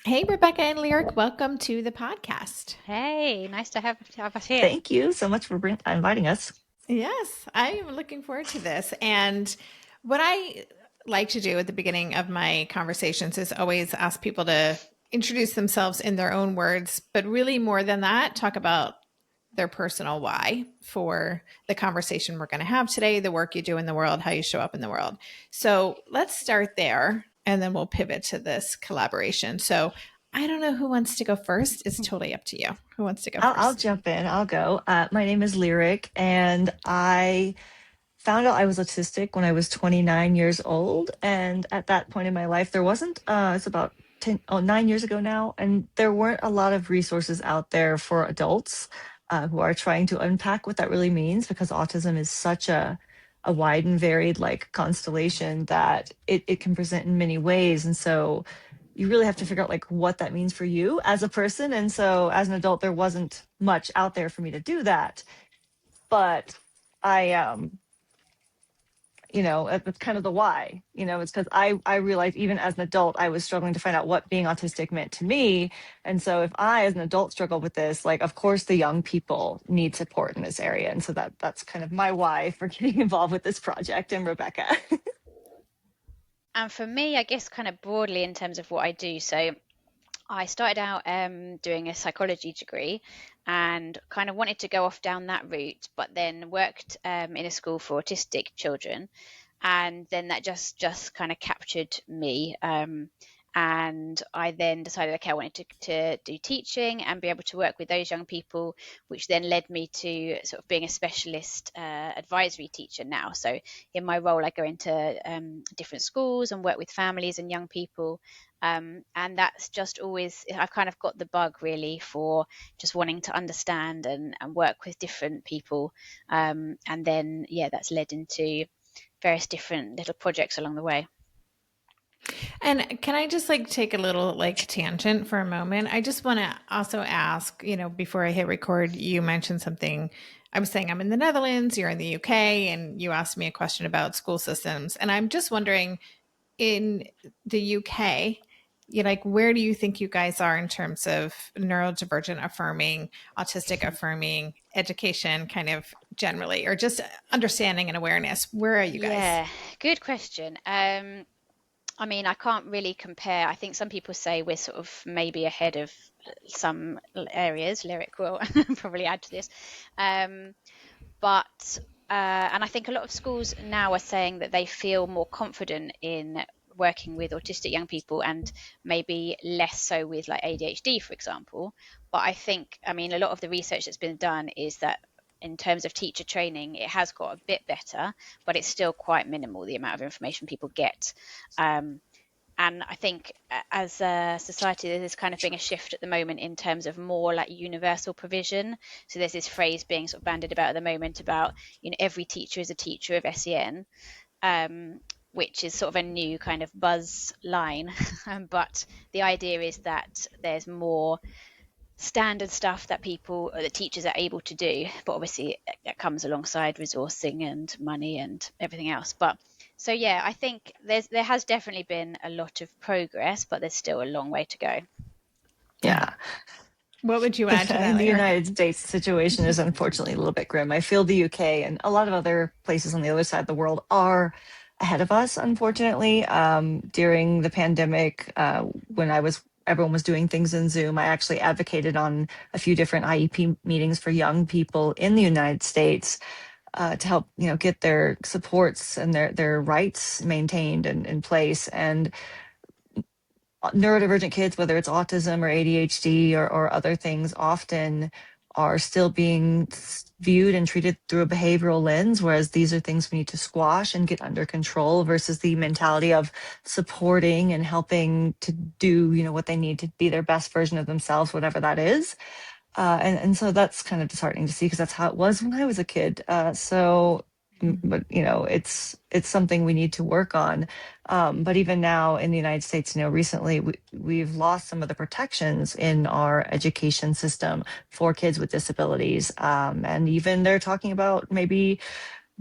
Hey, Rebecca and Lyric, welcome to the podcast. Hey, nice to have us here. Thank you so much for inviting us. Yes, I am looking forward to this. And what I like to do at the beginning of my conversations is always ask people to introduce themselves in their own words, but really more than that, talk about their personal why for the conversation we're going to have today, the work you do in the world, how you show up in the world. So let's start there and then we'll pivot to this collaboration. So I don't know who wants to go first. It's totally up to you. Who wants to go I'll first? jump in. I'll go. My name is Lyric, and I found out I was autistic when I was 29 years old. And at that point in my life, there wasn't, it's about 9 years ago now, and there weren't a lot of resources out there for adults who are trying to unpack what that really means because autism is such a wide and varied like constellation that it can present in many ways. And so you really have to figure out like what that means for you as a person. And so as an adult, there wasn't much out there for me to do that. But I that's kind of the why. It's because I realized even as an adult I was struggling to find out what being autistic meant to me. And so if I as an adult struggle with this, like of course the young people need support in this area. And so that's kind of my why for getting involved with this project. And Rebecca. And for me, I guess kind of broadly in terms of what I do. So I started out doing a psychology degree and kind of wanted to go off down that route, but then worked in a school for autistic children, and then that just kind of captured me. And I then decided, okay, I wanted to do teaching and be able to work with those young people, which then led me to sort of being a specialist advisory teacher now. So in my role, I go into different schools and work with families and young people. And that's just always, I've kind of got the bug really for just wanting to understand and work with different people. And then, yeah, that's led into various different little projects along the way. And can I just like take a little like tangent for a moment? I just want to also ask, before I hit record, you mentioned something. I was saying I'm in the Netherlands, you're in the UK, and you asked me a question about school systems. And I'm just wondering in the UK, like where do you think you guys are in terms of neurodivergent affirming, autistic affirming education, kind of generally, or just understanding and awareness? Where are you guys? Yeah, good question. I mean, I can't really compare. I think some people say we're sort of maybe ahead of some areas. Lyric will probably add to this. Um, but and I think a lot of schools now are saying that they feel more confident in working with autistic young people and maybe less so with like ADHD, for example. But I think, I mean, a lot of the research that's been done is that in terms of teacher training, it has got a bit better, but it's still quite minimal the amount of information people get. Um, and I think as a society, there's kind of being a shift at the moment in terms of more like universal provision. So there's this phrase being sort of bandied about at the moment about, every teacher is a teacher of SEN, which is sort of a new kind of buzz line. But the idea is that there's more standard stuff that people or the teachers are able to do, but obviously that comes alongside resourcing and money and everything else. But so yeah, I think there has definitely been a lot of progress, but there's still a long way to go. Yeah. Yeah. What would you add to that, In the Lyric? United States, the situation is unfortunately a little bit grim. I feel the UK and a lot of other places on the other side of the world are ahead of us, unfortunately. During the pandemic, when everyone was doing things in Zoom, I actually advocated on a few different IEP meetings for young people in the United States to help, get their supports and their rights maintained and in place. And neurodivergent kids, whether it's autism or ADHD or other things, often are still being viewed and treated through a behavioral lens, whereas these are things we need to squash and get under control versus the mentality of supporting and helping to do, what they need to be their best version of themselves, whatever that is. And so that's kind of disheartening to see because that's how it was when I was a kid. But it's something we need to work on. But even now in the United States, recently we've lost some of the protections in our education system for kids with disabilities. And even they're talking about maybe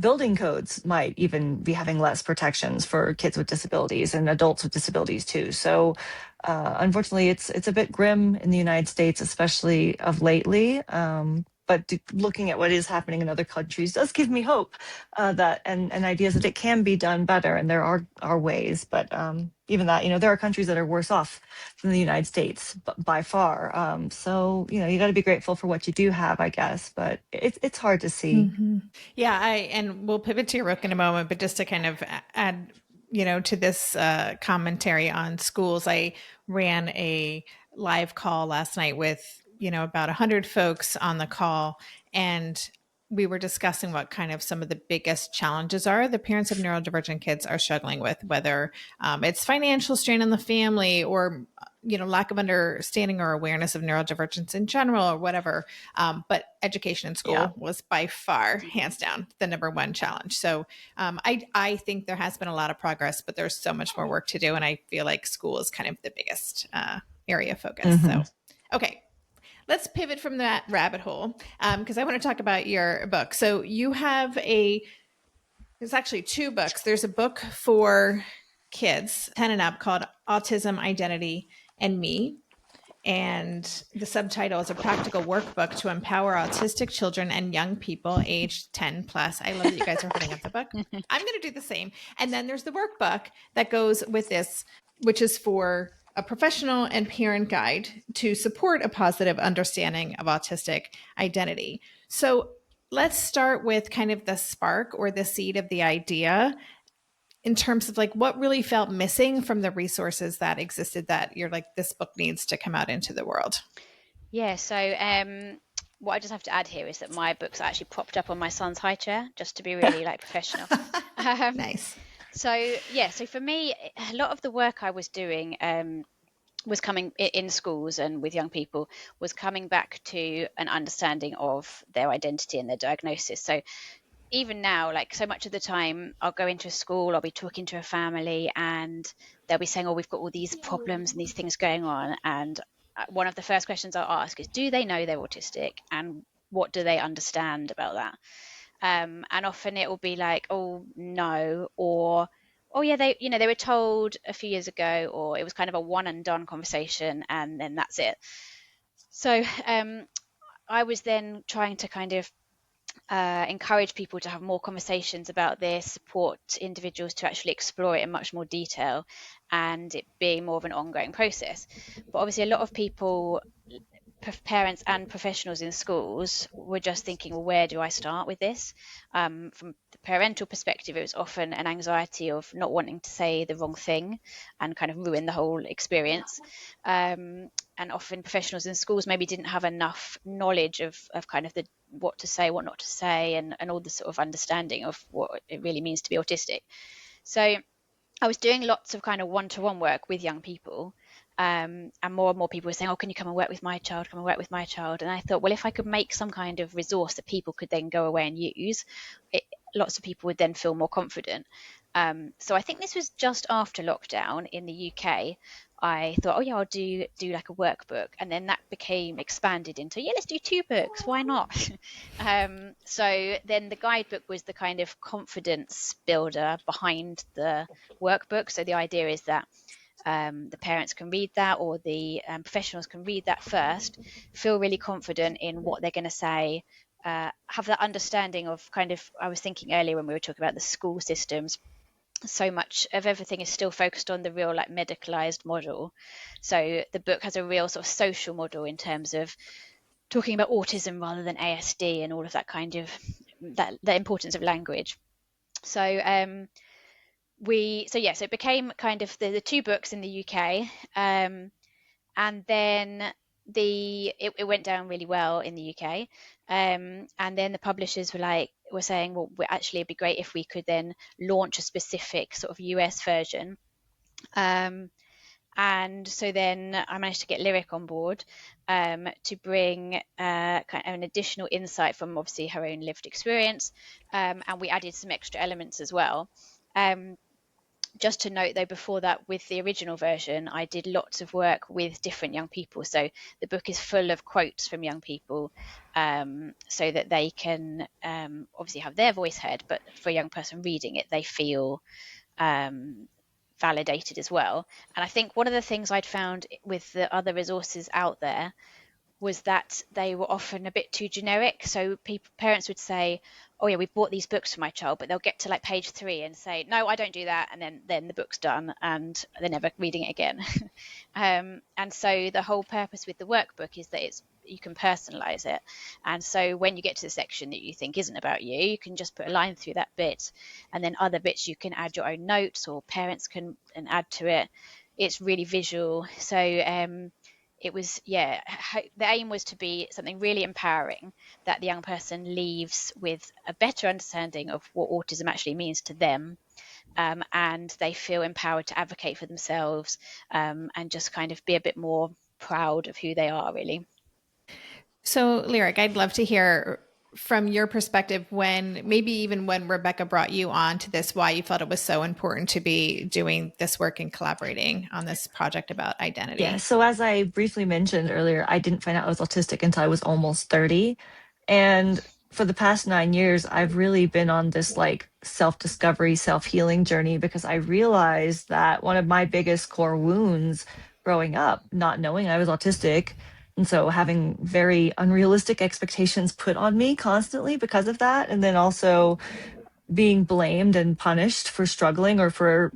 building codes might even be having less protections for kids with disabilities and adults with disabilities too. So Unfortunately, it's a bit grim in the United States, especially of lately. But looking at what is happening in other countries does give me hope that and ideas that it can be done better, and there are ways. But even that, there are countries that are worse off than the United States by far. So you got to be grateful for what you do have, I guess. But it's hard to see. Yeah, and we'll pivot to your book in a moment, but just to kind of add, to this commentary on schools, I ran a live call last night with, about 100 folks on the call, and we were discussing what kind of some of the biggest challenges are the parents of neurodivergent kids are struggling with, whether it's financial strain on the family or lack of understanding or awareness of neurodivergence in general or whatever. But education in school was by far, hands down, the number one challenge. So I think there has been a lot of progress, but there's so much more work to do. And I feel like school is kind of the biggest area of focus. So, okay. Let's pivot from that rabbit hole because I want to talk about your book. So you have there's actually two books. There's a book for kids, 10 and up, called Autism, Identity, and Me. And the subtitle is a practical workbook to empower autistic children and young people aged 10 plus. I love that you guys are holding up the book. I'm going to do the same. And then there's the workbook that goes with this, which is for a professional and parent guide to support a positive understanding of autistic identity. So let's start with kind of the spark or the seed of the idea in terms of like what really felt missing from the resources that existed that you're like, this book needs to come out into the world. Yeah, so what I just have to add here is that my books are actually propped up on my son's high chair, just to be really like professional. Nice. So for me, a lot of the work I was doing was coming in schools and with young people, was coming back to an understanding of their identity and their diagnosis. So even now, like so much of the time, I'll go into a school, I'll be talking to a family, and they'll be saying, "Oh, we've got all these problems and these things going on." And one of the first questions I'll ask is, "Do they know they're autistic, and what do they understand about that?" And often it will be like, "Oh, no," or "Oh, yeah, they were told a few years ago," or it was kind of a one and done conversation, and then that's it. So I was then trying to kind of encourage people to have more conversations about this, support individuals to actually explore it in much more detail, and it being more of an ongoing process. But obviously, a lot of people, parents and professionals in schools, were just thinking, well, where do I start with this? From the parental perspective, it was often an anxiety of not wanting to say the wrong thing and kind of ruin the whole experience. And often professionals in schools maybe didn't have enough knowledge of kind of the what to say, what not to say, and all the sort of understanding of what it really means to be autistic. So I was doing lots of kind of one-to-one work with young people, and more people were saying, "Oh, can you come and work with my child? Come and work with my child." And I thought, well, if I could make some kind of resource that people could then go away and use, lots of people would then feel more confident. So I think this was just after lockdown in the UK. I thought, oh yeah, I'll do like a workbook, and then that became expanded into, yeah, let's do 2 books. Why not? So then the guidebook was the kind of confidence builder behind the workbook. So the idea is that the parents can read that, or the professionals can read that first, feel really confident in what they're going to say, have that understanding of kind of, I was thinking earlier when we were talking about the school systems, so much of everything is still focused on the real like medicalized model. So the book has a real sort of social model in terms of talking about autism rather than ASD and all of that kind of the importance of language. So so it became kind of the 2 books in the UK, and then it went down really well in the UK, and then the publishers were saying, well, it'd be great if we could then launch a specific sort of US version. And so then I managed to get Lyric on board, to bring kind of an additional insight from obviously her own lived experience, and we added some extra elements as well. Just to note though, before that, with the original version, I did lots of work with different young people. So the book is full of quotes from young people, so that they can obviously have their voice heard, but for a young person reading it, they feel validated as well. And I think one of the things I'd found with the other resources out there was that they were often a bit too generic. So parents would say, oh yeah, we've bought these books for my child, but they'll get to like page 3 and say, no, I don't do that. And then the book's done and they're never reading it again. And so the whole purpose with the workbook is that you can personalize it. And so when you get to the section that you think isn't about you, you can just put a line through that bit, and then other bits you can add your own notes, or parents can add to it. It's really visual. So it was, yeah, the aim was to be something really empowering, that the young person leaves with a better understanding of what autism actually means to them, and they feel empowered to advocate for themselves, and just kind of be a bit more proud of who they are, really. So, Lyric, I'd love to hear from your perspective, when maybe even when Rebecca brought you on to this, why you felt it was so important to be doing this work and collaborating on this project about identity. Yeah. So as I briefly mentioned earlier, I didn't find out I was autistic until I was almost 30. And for the past 9 years, I've really been on this like self-discovery, self-healing journey, because I realized that one of my biggest core wounds growing up, not knowing I was autistic, and so having very unrealistic expectations put on me constantly because of that, and then also being blamed and punished for struggling or for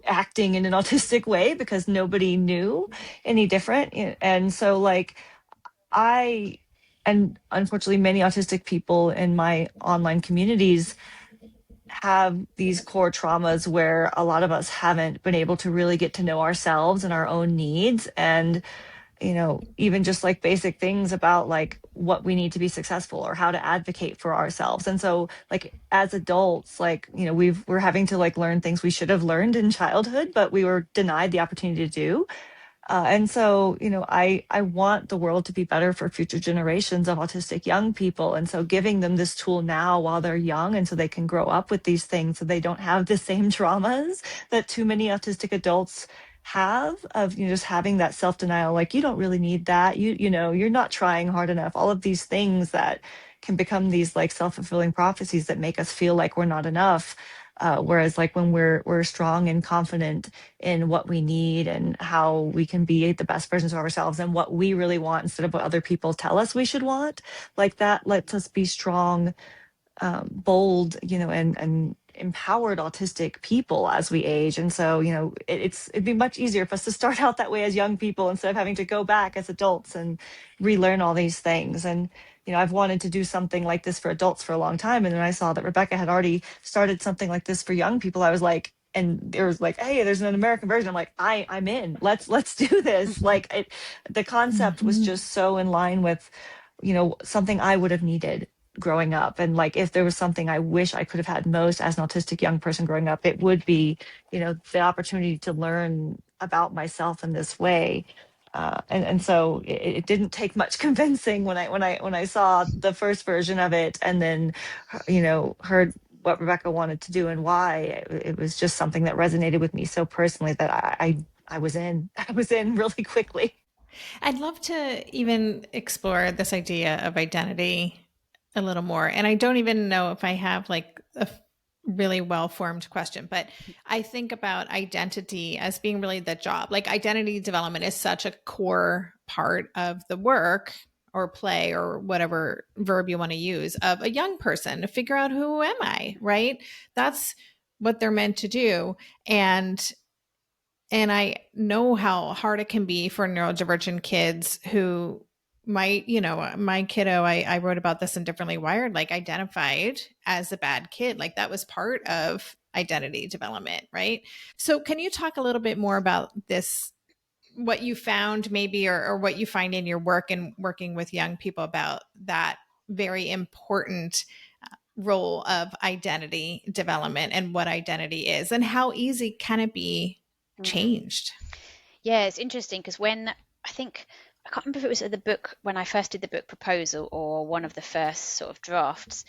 acting in an autistic way because nobody knew any different. And so like and unfortunately many autistic people in my online communities have these core traumas where a lot of us haven't been able to really get to know ourselves and our own needs, and even just like basic things about like what we need to be successful or how to advocate for ourselves. And so like as adults, like, we're having to like learn things we should have learned in childhood, but we were denied the opportunity to do. And so, I want the world to be better for future generations of autistic young people. And so giving them this tool now while they're young, and so they can grow up with these things so they don't have the same traumas that too many autistic adults have, of just having that self-denial, like you don't really need that, you're not trying hard enough, all of these things that can become these like self-fulfilling prophecies that make us feel like we're not enough. Whereas like when we're strong and confident in what we need and how we can be the best versions of ourselves and what we really want instead of what other people tell us we should want, like that lets us be strong, bold, and empowered autistic people as we age. And so, it'd be much easier for us to start out that way as young people instead of having to go back as adults and relearn all these things. And I've wanted to do something like this for adults for a long time. And then I saw that Rebecca had already started something like this for young people. I was like, and there was like, hey, there's an American version. I'm like, I'm in. Let's do this. Like the concept was just so in line with, something I would have needed growing up. And like, if there was something I wish I could have had most as an autistic young person growing up, it would be, the opportunity to learn about myself in this way. And so it didn't take much convincing when I saw the first version of it, and then heard what Rebecca wanted to do and why. It was just something that resonated with me so personally that I was in. I was in really quickly. I'd love to even explore this idea of identity a little more. And I don't even know if I have like a really well-formed question, but I think about identity as being really the job. Like identity development is such a core part of the work or play or whatever verb you want to use of a young person to figure out, who am I, right? That's what they're meant to do. And I know how hard it can be for neurodivergent kids who might, my kiddo, I wrote about this in Differently Wired, like identified as a bad kid. Like that was part of identity development, right? So can you talk a little bit more about this, what you found maybe, or what you find in your work and working with young people about that very important role of identity development and what identity is and how easy can it be changed? Yeah, it's interesting because I can't remember if it was the book, when I first did the book proposal or one of the first sort of drafts,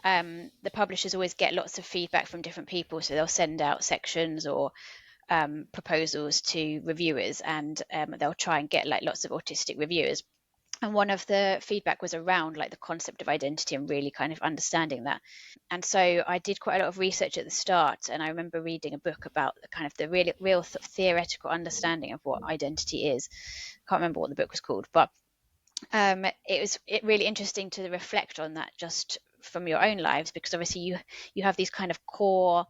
the publishers always get lots of feedback from different people. So they'll send out sections or proposals to reviewers, and they'll try and get like lots of autistic reviewers. And one of the feedback was around like the concept of identity and really kind of understanding that. And so I did quite a lot of research at the start, and I remember reading a book about the kind of the real theoretical understanding of what identity is. Can't remember what the book was called, but it was really interesting to reflect on that just from your own lives, because obviously you have these kind of core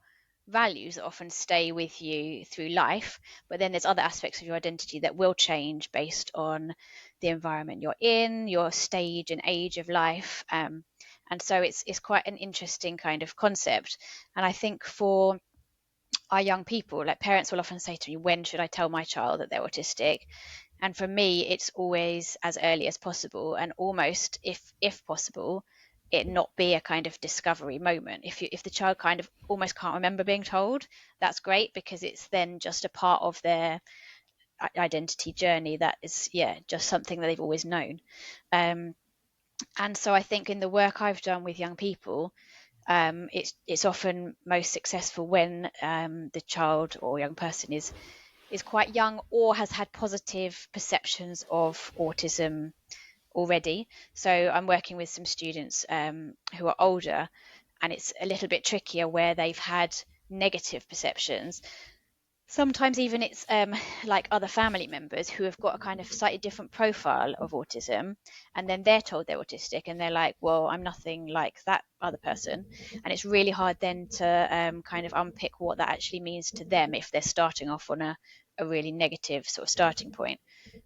values that often stay with you through life, but then there's other aspects of your identity that will change based on the environment you're in, your stage and age of life, and so it's quite an interesting kind of concept. And I think for our young people, like parents will often say to me, when should I tell my child that they're autistic? And for me, it's always as early as possible, and almost if possible, it not be a kind of discovery moment. If the child kind of almost can't remember being told, that's great, because it's then just a part of their identity journey that is, yeah, just something that they've always known. And so I think in the work I've done with young people, it's often most successful when the child or young person is quite young or has had positive perceptions of autism already. So I'm working with some students who are older, and it's a little bit trickier where they've had negative perceptions. Sometimes even it's like other family members who have got a kind of slightly different profile of autism, and then they're told they're autistic, and they're like, well, I'm nothing like that other person. And it's really hard then to kind of unpick what that actually means to them if they're starting off on a really negative sort of starting point,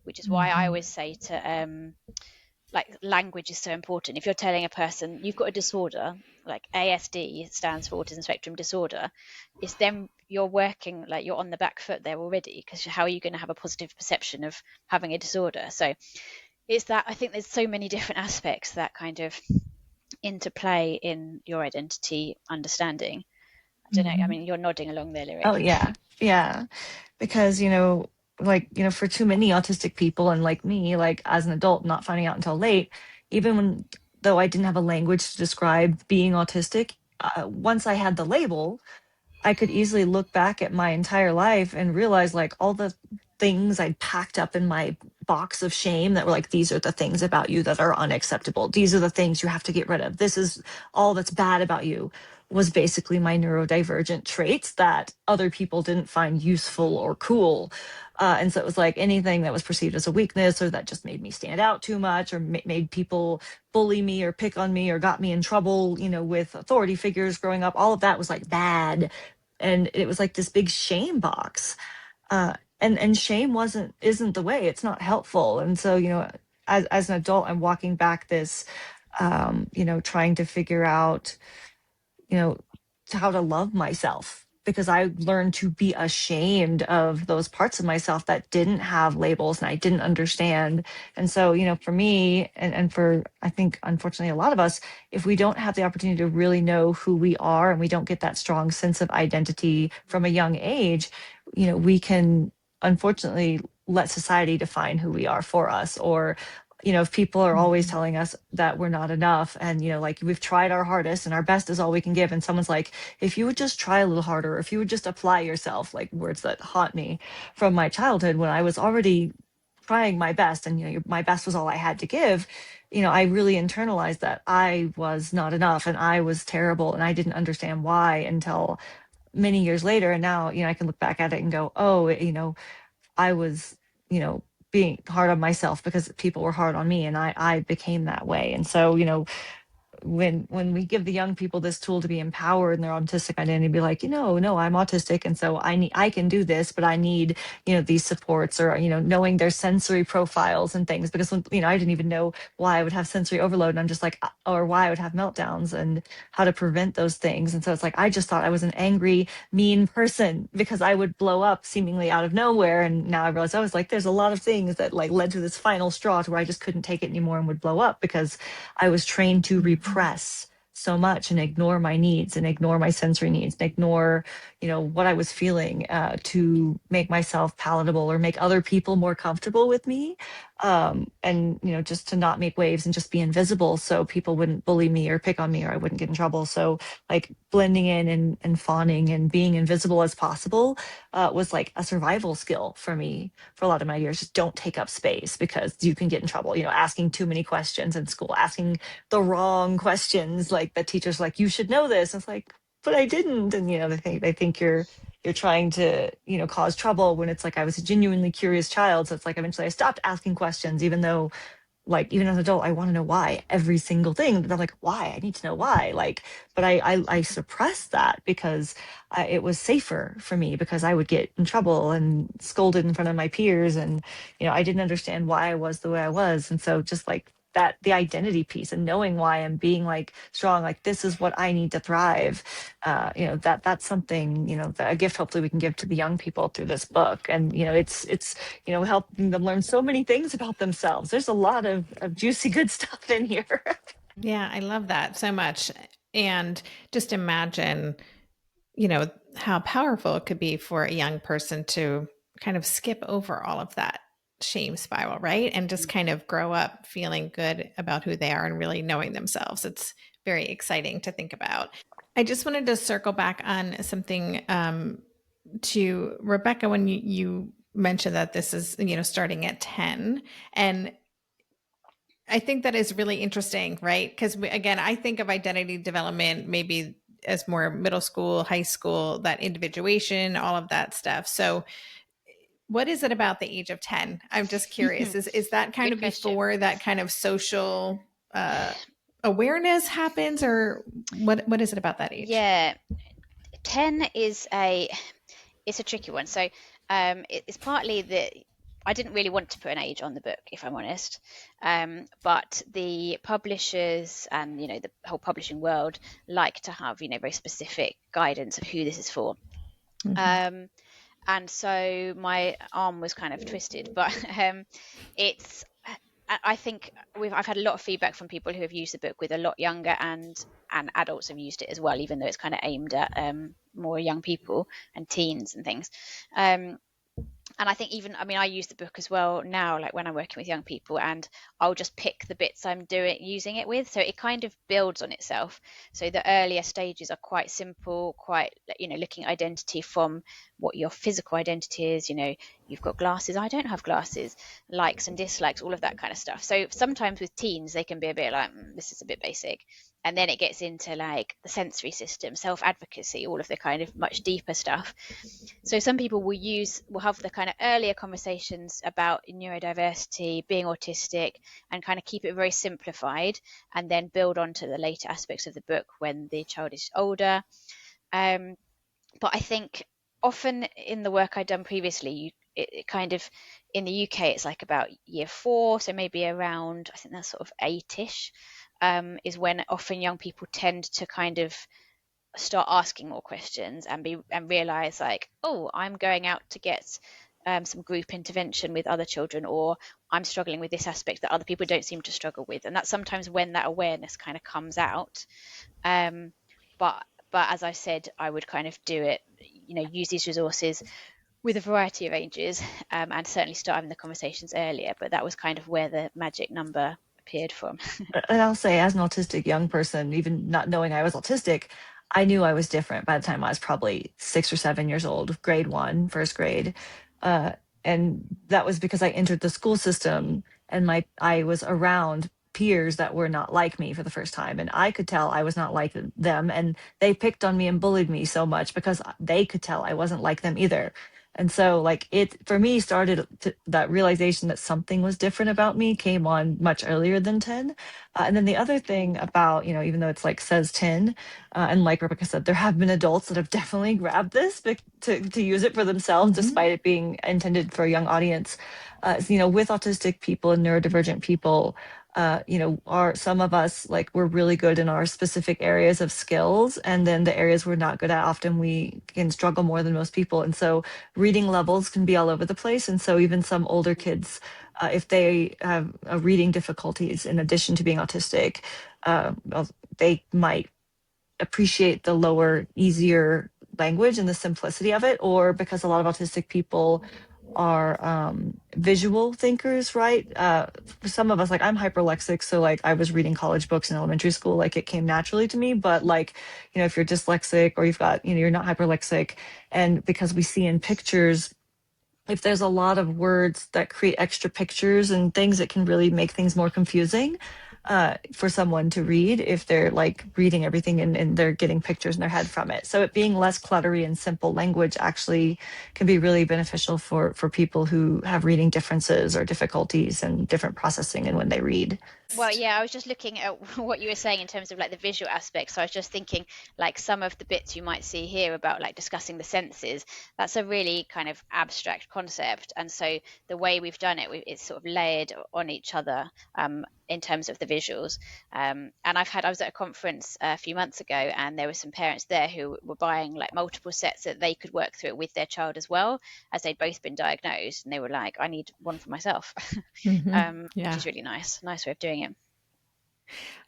which is why I always say to like language is so important. If you're telling a person you've got a disorder, like ASD stands for autism spectrum disorder, it's then you're working like you're on the back foot there already, because how are you going to have a positive perception of having a disorder? So it's that I think there's so many different aspects that kind of interplay in your identity understanding. I don't know. I mean, you're nodding along there, Oh Lyric. yeah, yeah. Because like for too many autistic people and like me, like as an adult, not finding out until late, even when though I didn't have a language to describe being autistic, once I had the label, I could easily look back at my entire life and realize like all the things I'd packed up in my box of shame that were like, these are the things about you that are unacceptable. These are the things you have to get rid of. This is all that's bad about you, was basically my neurodivergent traits that other people didn't find useful or cool. And so it was like anything that was perceived as a weakness or that just made me stand out too much or made people bully me or pick on me or got me in trouble, with authority figures growing up. All of that was like bad. And it was like this big shame box. And shame isn't the way. It's not helpful. And so, as an adult, I'm walking back this, trying to figure out, you know, how to love myself, because I learned to be ashamed of those parts of myself that didn't have labels and I didn't understand. And so, for me and for, I think, unfortunately, a lot of us, if we don't have the opportunity to really know who we are and we don't get that strong sense of identity from a young age, we can unfortunately let society define who we are for us. Or if people are always telling us that we're not enough and, like we've tried our hardest and our best is all we can give. And someone's like, if you would just try a little harder, or if you would just apply yourself, like words that haunt me from my childhood when I was already trying my best and, my best was all I had to give. I really internalized that I was not enough and I was terrible and I didn't understand why until many years later. And now, I can look back at it and go, oh, I was, being hard on myself because people were hard on me and I became that way. And so, when we give the young people this tool to be empowered in their autistic identity, be like, no, I'm autistic, and so I can do this, but I need these supports, or knowing their sensory profiles and things, because I didn't even know why I would have sensory overload, and I'm just like, or why I would have meltdowns and how to prevent those things. And so it's like I just thought I was an angry, mean person because I would blow up seemingly out of nowhere, and now I realize I was like, there's a lot of things that like led to this final straw to where I just couldn't take it anymore and would blow up because I was trained to repress so much and ignore my needs and ignore my sensory needs and ignore, what I was feeling to make myself palatable or make other people more comfortable with me. and just to not make waves and just be invisible so people wouldn't bully me or pick on me or I wouldn't get in trouble. So like blending in and fawning and being invisible as possible was like a survival skill for me for a lot of my years. Just don't take up space because you can get in trouble, asking too many questions in school, asking the wrong questions, like the teacher's like, you should know this. It's like, but I didn't. And they think you're trying to cause trouble, when it's like I was a genuinely curious child. So it's like eventually I stopped asking questions, even though, like, even as an adult, I want to know why every single thing. But I'm like, why? I need to know why. Like, but I suppressed that because it was safer for me, because I would get in trouble and scolded in front of my peers, and I didn't understand why I was the way I was. And so just like that, the identity piece and knowing why, and being like strong, like this is what I need to thrive. That's something, a gift hopefully we can give to the young people through this book. And it's helping them learn so many things about themselves. There's a lot of juicy good stuff in here. Yeah, I love that so much. And just imagine, how powerful it could be for a young person to kind of skip over all of that shame spiral, right? And just kind of grow up feeling good about who they are and really knowing themselves. It's very exciting to think about. I just wanted to circle back on something to Rebecca when you mentioned that this is, starting at 10. And I think that is really interesting, right? Because again, I think of identity development maybe as more middle school, high school, that individuation, all of that stuff. So, what is it about the age of 10? I'm just curious. Is that kind Good of question. before that kind of social awareness happens, or what is it about that age? Yeah, 10 is it's a tricky one. So it's partly that I didn't really want to put an age on the book, if I'm honest. But the publishers and the whole publishing world like to have very specific guidance of who this is for. Mhm. And so my arm was kind of twisted, but it's I think I've had a lot of feedback from people who have used the book with a lot younger, and adults have used it as well, even though it's kind of aimed at more young people and teens and things. And I think even, I mean, I use the book as well now, like when I'm working with young people, and I'll just pick the bits I'm using it with. So it kind of builds on itself. So the earlier stages are quite simple, quite, looking at identity from what your physical identity is. You've got glasses, I don't have glasses, likes and dislikes, all of that kind of stuff. So sometimes with teens, they can be a bit like, this is a bit basic. And then it gets into like the sensory system, self-advocacy, all of the kind of much deeper stuff. So some people will have the kind of earlier conversations about neurodiversity, being autistic, and kind of keep it very simplified, and then build on to the later aspects of the book when the child is older. But I think often in the work I'd done previously, it kind of, in the UK, it's like about year 4, so maybe around, I think that's sort of 8ish, is when often young people tend to kind of start asking more questions and realize like, oh, I'm going out to get some group intervention with other children, or I'm struggling with this aspect that other people don't seem to struggle with. And that's sometimes when that awareness kind of comes out. um, but as I said, I would kind of do it, use these resources with a variety of ages, and certainly start having the conversations earlier. But that was kind of where the magic number appeared from. And I'll say, as an autistic young person, even not knowing I was autistic, I knew I was different by the time I was probably 6 or 7 years old, grade one, first grade. Uh, and that was because I entered the school system, and I was around peers that were not like me for the first time. And I could tell I was not like them. And they picked on me and bullied me so much because they could tell I wasn't like them either. And so, like, it for me started that realization that something was different about me came on much earlier than 10. And then the other thing about, even though it's like says 10, and like Rebecca said, there have been adults that have definitely grabbed this to use it for themselves, despite it being intended for a young audience. With autistic people and neurodivergent people, are some of us, like, we're really good in our specific areas of skills, and then the areas we're not good at, often we can struggle more than most people. And so reading levels can be all over the place. And so even some older kids, if they have reading difficulties in addition to being autistic, they might appreciate the lower, easier language and the simplicity of it. Or because a lot of autistic people are visual thinkers, right? For some of us, like I'm hyperlexic, so like I was reading college books in elementary school, like it came naturally to me. But like, you know, if you're dyslexic or you've got, you know, you're not hyperlexic, and because we see in pictures, if there's a lot of words that create extra pictures and things, it can really make things more confusing for someone to read if they're like reading everything and they're getting pictures in their head from it. So it being less cluttery and simple language actually can be really beneficial for people who have reading differences or difficulties and different processing and when they read. Well, yeah, I was just looking at what you were saying in terms of like the visual aspect. So I was just thinking like some of the bits you might see here about like discussing the senses, that's a really kind of abstract concept. And so the way we've done it, it's sort of layered on each other in terms of the visuals. And I was at a conference a few months ago, and there were some parents there who were buying like multiple sets that they could work through it with their child as well, as they'd both been diagnosed. And they were like, I need one for myself. Which Yeah. is really nice way of doing it.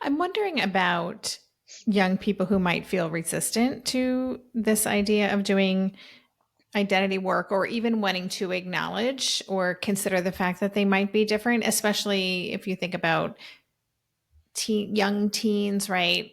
I'm wondering about young people who might feel resistant to this idea of doing identity work or even wanting to acknowledge or consider the fact that they might be different, especially if you think about young teens, right?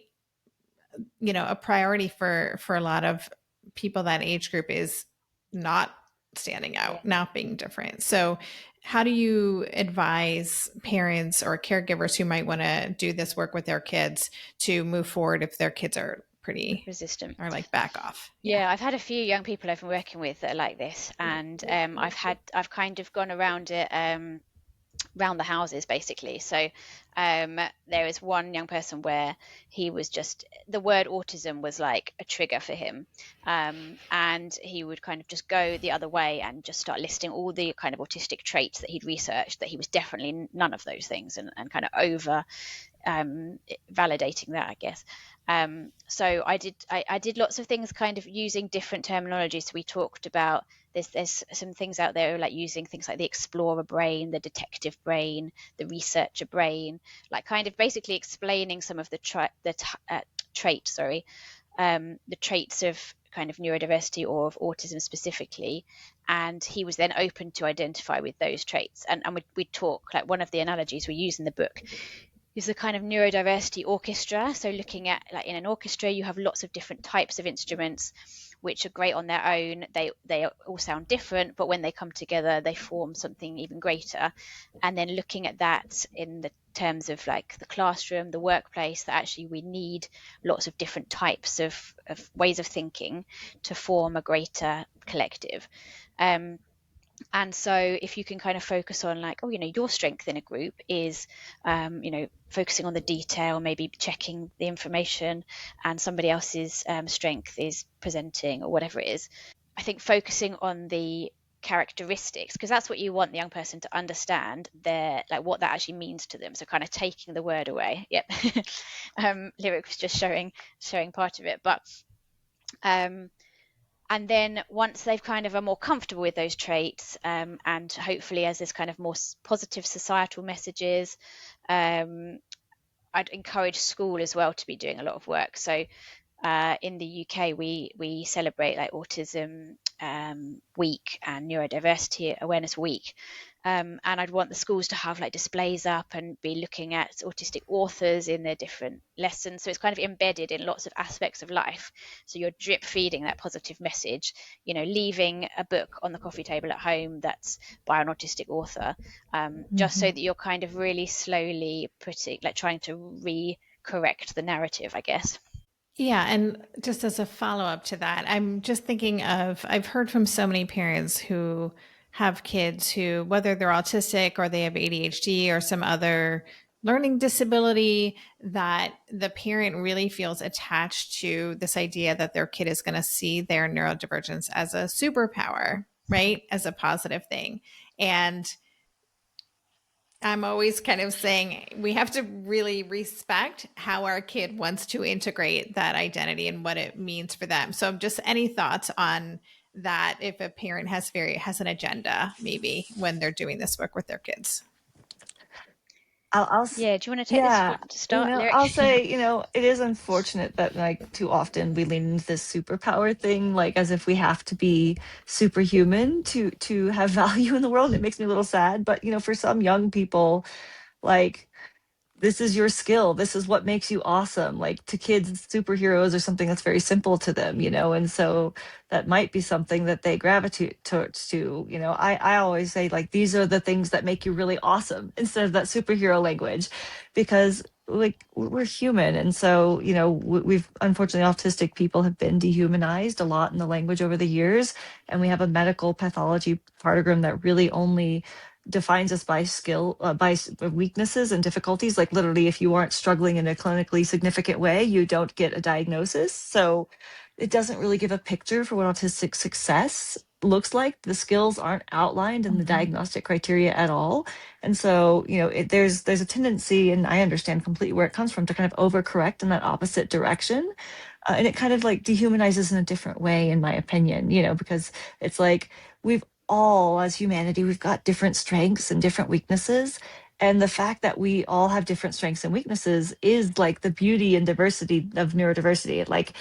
You know, a priority for a lot of people that age group is not standing Yeah. out, not being different. So how do you advise parents or caregivers who might want to do this work with their kids to move forward if their kids are pretty Resistant. or like back off? Yeah, I've had a few young people I've been working with that are like this, and I've kind of gone around it round the houses basically. So there was one young person where he was just, the word autism was like a trigger for him, and he would kind of just go the other way and just start listing all the kind of autistic traits that he'd researched, that he was definitely none of those things, and kind of over validating that, I guess. So I did lots of things kind of using different terminology. So we talked about there's some things out there like using things like the explorer brain, the detective brain, the researcher brain, like kind of basically explaining some of the traits, the traits of kind of neurodiversity or of autism specifically. And he was then open to identify with those traits. And we'd talk, like one of the analogies we use in the book is the kind of neurodiversity orchestra. So looking at, like, in an orchestra, you have lots of different types of instruments which are great on their own. They all sound different, but when they come together, they form something even greater. And then looking at that in the terms of like the classroom, the workplace, that actually we need lots of different types of ways of thinking to form a greater collective. And so if you can kind of focus on like, oh, you know, your strength in a group is, you know, focusing on the detail, maybe checking the information, and somebody else's strength is presenting or whatever it is. I think focusing on the characteristics, because that's what you want the young person to understand, their, like, what that actually means to them. So kind of taking the word away. Yep. Lyric was just showing part of it, but and then once they've kind of are more comfortable with those traits, and hopefully as this kind of more positive societal messages, I'd encourage school as well to be doing a lot of work. So in the UK, we celebrate like Autism Week and Neurodiversity Awareness Week, and I'd want the schools to have like displays up and be looking at autistic authors in their different lessons. So it's kind of embedded in lots of aspects of life. So you're drip feeding that positive message. You know, leaving a book on the coffee table at home that's by an autistic author, just so that you're kind of really slowly putting, like, trying to correct the narrative, I guess. Yeah. And just as a follow up to that, I'm just thinking of, I've heard from so many parents who have kids who, whether they're autistic or they have ADHD or some other learning disability, that the parent really feels attached to this idea that their kid is going to see their neurodivergence as a superpower, right? As a positive thing. And I'm always kind of saying we have to really respect how our kid wants to integrate that identity and what it means for them. So just any thoughts on that, if a parent has an agenda maybe when they're doing this work with their kids? Yeah, do you want to take this Yeah, one to start, Lyric? I'll say, it is unfortunate that like too often we lean into this superpower thing, like as if we have to be superhuman to have value in the world. It makes me a little sad, but for some young people, like this is your skill. This is what makes you awesome. Like to kids, superheroes are something that's very simple to them, and so that might be something that they gravitate towards to. I always say like these are the things that make you really awesome instead of that superhero language, because like we're human, and so we've unfortunately autistic people have been dehumanized a lot in the language over the years, and we have a medical pathology program that really only defines us by weaknesses and difficulties. Like literally, if you aren't struggling in a clinically significant way, you don't get a diagnosis. So it doesn't really give a picture for what autistic success looks like. The skills aren't outlined in the diagnostic criteria at all. And so, there's a tendency, and I understand completely where it comes from, to kind of overcorrect in that opposite direction. And it kind of like dehumanizes in a different way, in my opinion, because it's like we've all, as humanity, we've got different strengths and different weaknesses. And the fact that we all have different strengths and weaknesses is like the beauty and diversity of neurodiversity. It like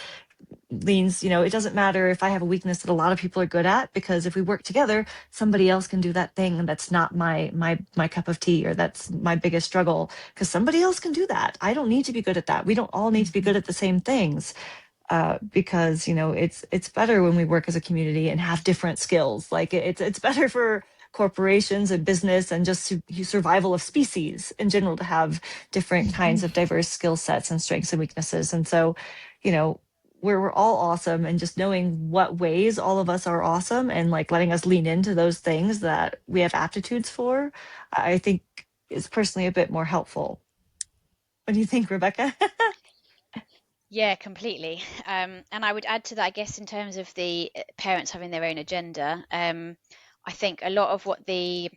means, it doesn't matter if I have a weakness that a lot of people are good at, because if we work together, somebody else can do that thing that's not my cup of tea, or that's my biggest struggle, because somebody else can do that. I don't need to be good at that. We don't all need to be good at the same things, because it's better when we work as a community and have different skills. Like it's better for corporations and business and just survival of species in general to have different kinds of diverse skill sets and strengths and weaknesses. And so, we're all awesome, and just knowing what ways all of us are awesome and like letting us lean into those things that we have aptitudes for, I think is personally a bit more helpful. What do you think, Rebecca? Yeah, completely. And I would add to that, I guess, in terms of the parents having their own agenda. I think a lot of what the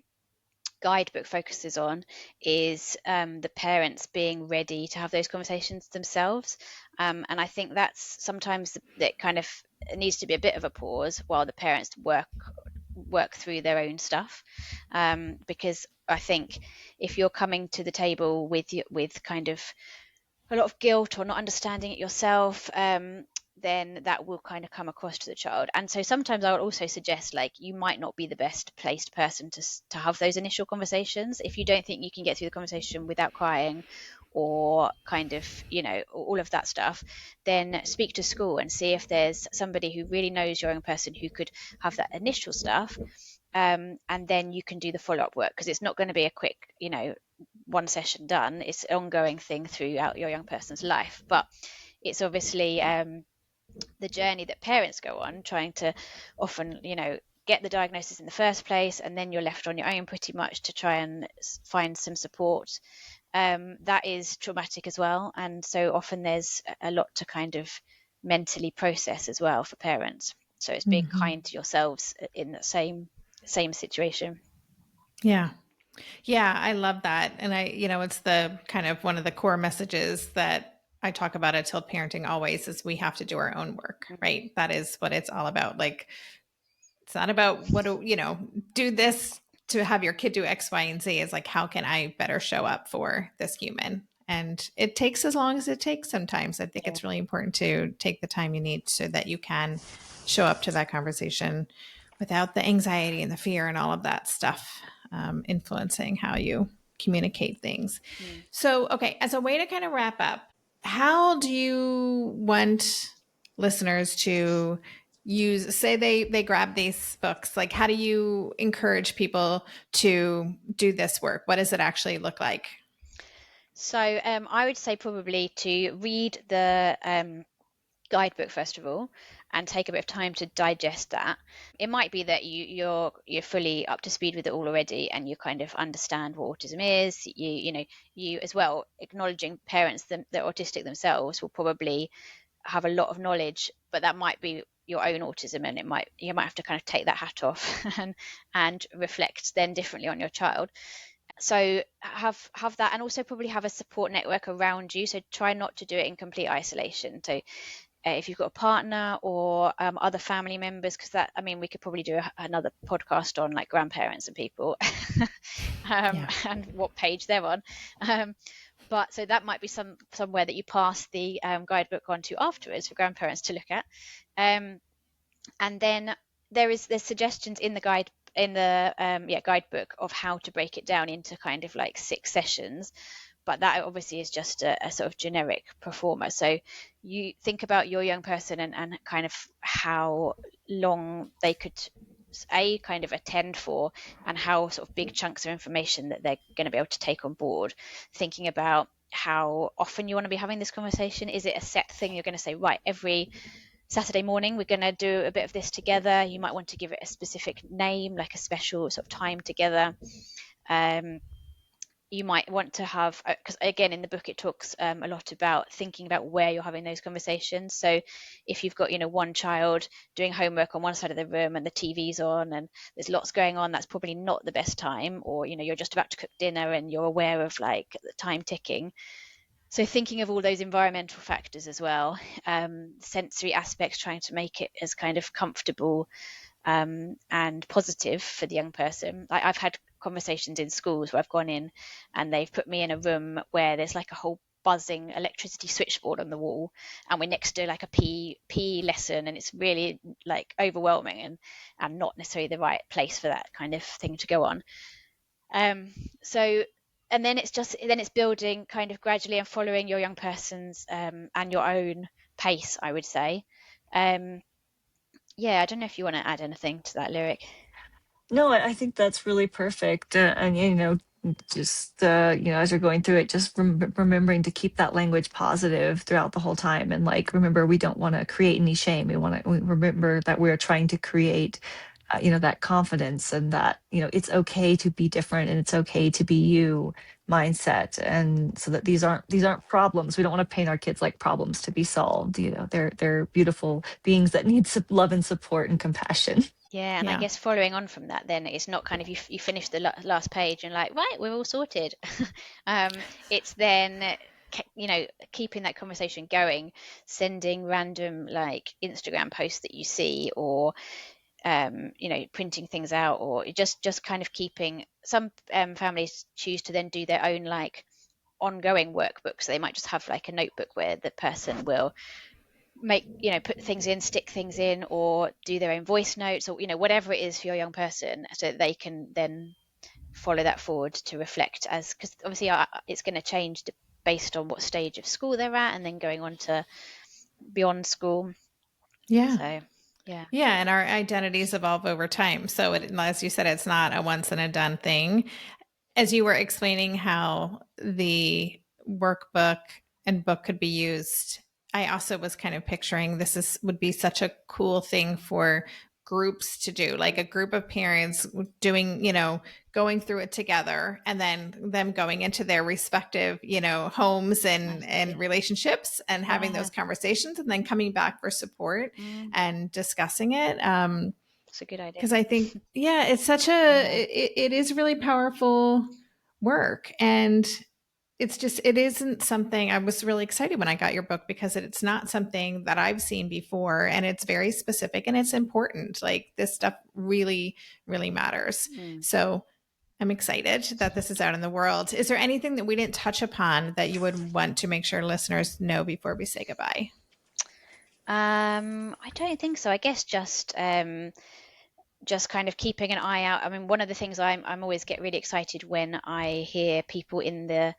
guidebook focuses on is the parents being ready to have those conversations themselves. And I think that's sometimes that kind of needs to be a bit of a pause while the parents work through their own stuff. Because I think if you're coming to the table with kind of a lot of guilt or not understanding it yourself, then that will kind of come across to the child. And so sometimes I would also suggest, like, you might not be the best placed person to have those initial conversations. If you don't think you can get through the conversation without crying, or kind of, all of that stuff, then speak to school and see if there's somebody who really knows your own person who could have that initial stuff. And then you can do the follow-up work, because it's not going to be a quick, one session done. It's an ongoing thing throughout your young person's life. But it's obviously the journey that parents go on, trying to often, get the diagnosis in the first place, and then you're left on your own pretty much to try and find some support. That is traumatic as well. And so often there's a lot to kind of mentally process as well for parents. So it's being kind to yourselves in the same situation. Yeah. Yeah, I love that. And it's the kind of one of the core messages that I talk about at Tilt Parenting always, is we have to do our own work, right? That is what it's all about. Like, it's not about do this to have your kid do X, Y, and Z. Is like, how can I better show up for this human? And it takes as long as it takes sometimes. I think it's really important to take the time you need so that you can show up to that conversation without the anxiety and the fear and all of that stuff influencing how you communicate things. So, okay, as a way to kind of wrap up, how do you want listeners to use, say they grab these books, like how do you encourage people to do this work? What does it actually look like? So I would say probably to read the guidebook first of all, and take a bit of time to digest that. It might be that you're fully up to speed with it all already, and you kind of understand what autism is. You as well, acknowledging parents that are autistic themselves will probably have a lot of knowledge, but that might be your own autism, and you might have to kind of take that hat off and reflect then differently on your child. So have that, and also probably have a support network around you. So try not to do it in complete isolation. So if you've got a partner or other family members, because that, I mean, we could probably do another podcast on like grandparents and people Yeah. and what page they're on. But so that might be somewhere that you pass the guidebook on to afterwards for grandparents to look at. And then there's suggestions in the guidebook of how to break it down into kind of like 6 sessions, but that obviously is just a sort of generic performer. So you think about your young person and kind of how long they could kind of attend for, and how sort of big chunks of information that they're going to be able to take on board, thinking about how often you want to be having this conversation. Is it a set thing you're going to say, right, every Saturday morning we're going to do a bit of this together? You might want to give it a specific name, like a special sort of time together. You might want to have, because again in the book it talks a lot about thinking about where you're having those conversations. So if you've got one child doing homework on one side of the room and the TV's on and there's lots going on, that's probably not the best time. Or you're just about to cook dinner and you're aware of like the time ticking. So thinking of all those environmental factors as well, sensory aspects, trying to make it as kind of comfortable and positive for the young person. I've had conversations in schools where I've gone in and they've put me in a room where there's like a whole buzzing electricity switchboard on the wall, and we're next to like a PE lesson, and it's really like overwhelming and not necessarily the right place for that kind of thing to go on. So and then it's building kind of gradually and following your young person's and your own pace, I would say. Yeah, I don't know if you want to add anything to that, Lyric. No, I think that's really perfect. And, just, as you're going through it, just remembering to keep that language positive throughout the whole time. And like, remember, we don't want to create any shame. We remember that we're trying to create, that confidence, and that, it's okay to be different and it's okay to be you mindset. And so that these aren't problems. We don't want to paint our kids like problems to be solved. They're beautiful beings that need love and support and compassion. Yeah, and I Yeah. guess following on from that, then it's not kind of you finish the last page and like, right, we're all sorted. It's then keeping that conversation going, sending random like Instagram posts that you see, or printing things out, or just kind of keeping. Some families choose to then do their own like ongoing workbooks. They might just have like a notebook where the person will put things in, stick things in, or do their own voice notes, or whatever it is for your young person, so that they can then follow that forward to reflect, as because obviously it's going to change based on what stage of school they're at, and then going on to beyond school. Yeah. So yeah. Yeah, and our identities evolve over time. So, as you said, it's not a once and a done thing. As you were explaining how the workbook and book could be used, I also was kind of picturing would be such a cool thing for groups to do, like a group of parents doing, going through it together, and then them going into their respective, homes and relationships and having Yeah. those conversations, and then coming back for support and discussing it. It's a good idea. Because I think, yeah, it's such it is really powerful work. And it isn't something. I was really excited when I got your book, because it's not something that I've seen before. And it's very specific and it's important. Like, this stuff really, really matters. So I'm excited that this is out in the world. Is there anything that we didn't touch upon that you would want to make sure listeners know before we say goodbye? I don't think so. I guess just kind of keeping an eye out. I mean, one of the things I'm always get really excited when I hear people in the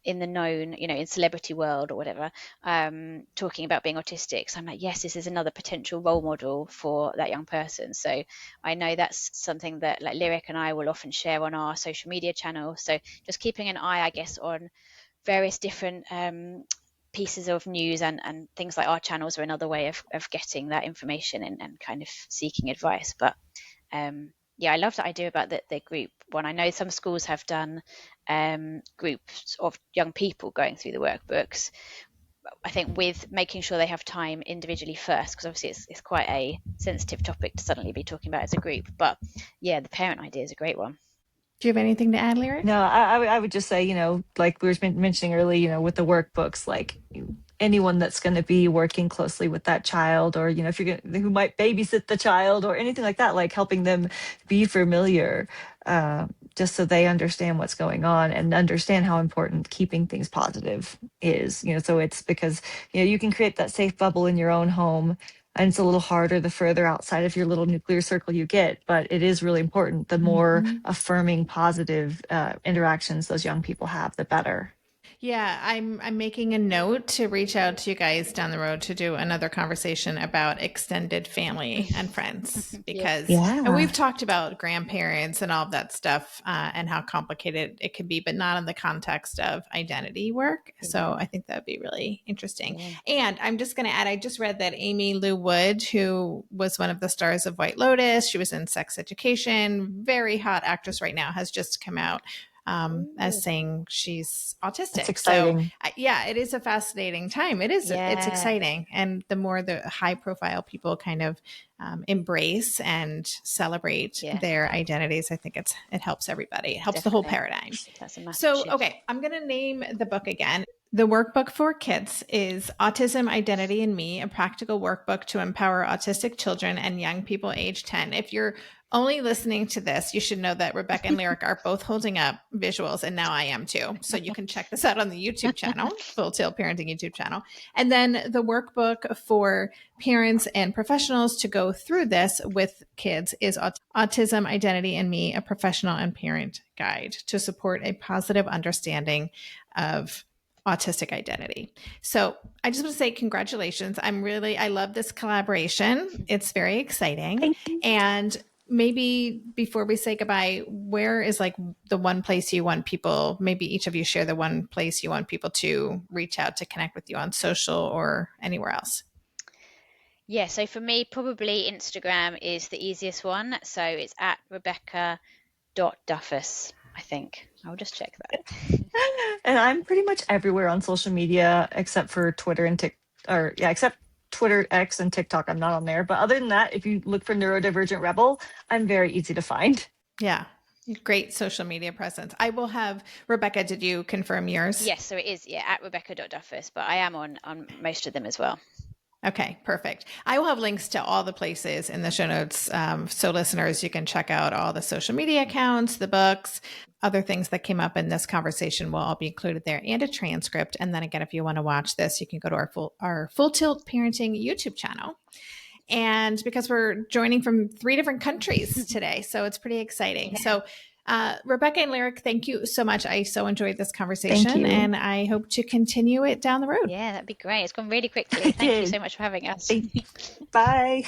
known, in celebrity world or whatever, talking about being autistic. So I'm like, yes, this is another potential role model for that young person. So I know that's something that like Lyric and I will often share on our social media channel. So just keeping an eye, I guess, on various different pieces of news, and things like our channels are another way of getting that information and kind of seeking advice. But yeah, I love that idea about the group one. I know some schools have done groups of young people going through the workbooks. I think with making sure they have time individually first, because obviously it's quite a sensitive topic to suddenly be talking about as a group. But yeah, the parent idea is a great one. Do you have anything to add, Lyric? No, I would just say, like we were mentioning earlier, with the workbooks, like anyone that's going to be working closely with that child, or if you're going who might babysit the child or anything like that, like helping them be familiar, just so they understand what's going on and understand how important keeping things positive is. So it's because you can create that safe bubble in your own home, and it's a little harder the further outside of your little nuclear circle you get, but it is really important. The more affirming, positive interactions those young people have, the better. Yeah, I'm making a note to reach out to you guys down the road to do another conversation about extended family and friends, because and we've talked about grandparents and all of that stuff, and how complicated it can be, but not in the context of identity work. So I think that'd be really interesting. And I'm just going to add, I just read that Amy Lou Wood, who was one of the stars of White Lotus, she was in Sex Education, very hot actress right now, has just come out as saying she's autistic. That's exciting. So yeah, it is a fascinating time. It is. It's exciting. And the more the high profile people kind of embrace and celebrate their identities, I think it helps everybody. It helps the whole paradigm. That's a massive shift. Okay, I'm going to name the book again. The workbook for kids is Autism, Identity, and Me, a practical workbook to empower autistic children and young people age 10. If you're only listening to this, you should know that Rebecca and Lyric are both holding up visuals, and now I am too. So you can check this out on the YouTube channel, Full Tilt Parenting YouTube channel. And then the workbook for parents and professionals to go through this with kids is Autism, Identity, and Me, a professional and parent guide to support a positive understanding of autistic identity. So I just want to say congratulations. I love this collaboration. It's very exciting. And maybe before we say goodbye, where is like the one place you want people, maybe each of you share the one place you want people to reach out to connect with you on social or anywhere else? Yeah, so for me, probably Instagram is the easiest one. So it's at Rebecca.Duffus, I think. I'll just check that. And I'm pretty much everywhere on social media except for Twitter and except Twitter, X, and TikTok. I'm not on there. But other than that, if you look for Neurodivergent Rebel, I'm very easy to find. Yeah. Great social media presence. I will have Rebecca, did you confirm yours? Yes, so it is, at Rebecca.Duffus, but I am on most of them as well. Okay, perfect. I will have links to all the places in the show notes. So listeners, you can check out all the social media accounts, the books, other things that came up in this conversation will all be included there, and a transcript. And then again, if you want to watch this, you can go to our Full Tilt Parenting YouTube channel. And because we're joining from 3 different countries today, so it's pretty exciting. Yeah. So Rebecca and Lyric, thank you so much. I so enjoyed this conversation, and I hope to continue it down the road. Yeah, that'd be great. It's gone really quickly. Thank you so much for having us. Bye.